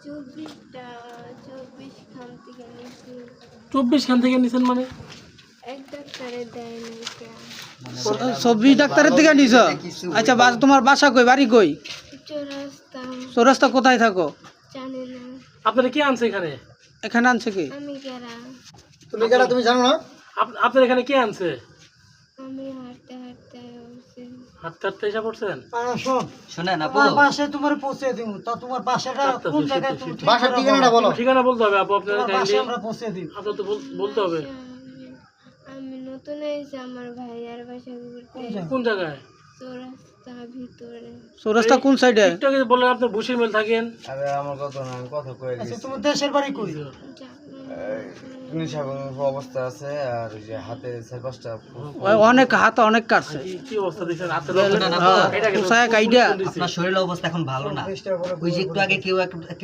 24 খান থেকে নিয়েছি। 24 খান থেকে নিছেন মানে এক ডাক্তারে দেয় না এটা। 24 ডাক্তারের থেকে নিছ? আচ্ছা, তোমার বাসা কই, বাড়ি কই? চৌরাস্তা। চৌরাস্তা কোথায় থাকো? জানি না। আপনারা কি আনছে এখানে? এখানে আনছে কি? আমি গেরা। তুমি কেন, তুমি জানো না? আপনার এখানে কে আনছে? আমি হাঁটতে হাঁটতে হচ্ছে। হাঁটতে হাঁটতে এসে পড়ছেন? শুনেন আপু, তোমার পাশে তোমার পৌঁছে দিব। তা তোমার বাসাটা কোন জায়গায়? তুমি ঠিক বাসার করে ঠিকানাটা বলো। ঠিকানা বলতে হবে আপু, আপনার তোমার বাসায় আমরা পৌঁছে দিব। আপনার তো বলতে হবে। আমি নতুন এসে আমার ভাইয়ার বাসা ঘুরতে। কোন জায়গায়? চৌরাস্তা ভিতরে। চৌরাস্তা কোন সাইডে? একটু আগে বললেন আপনি বসির মেল থাকেন। আরে আমার কথা না, আমি কথা কয়ে আচ্ছা, গেছি। তোমার দেশের বাড়ি কই? অবস্থা আছে আর ওই যে হাতে 4-5টা অনেক হাত অনেক কাটছে। কি অবস্থা দেখছেন? হাতের না, না, কোথায় কাইডা? আপনার শরীরের অবস্থা এখন ভালো না। ওই যে একটু আগে কেউ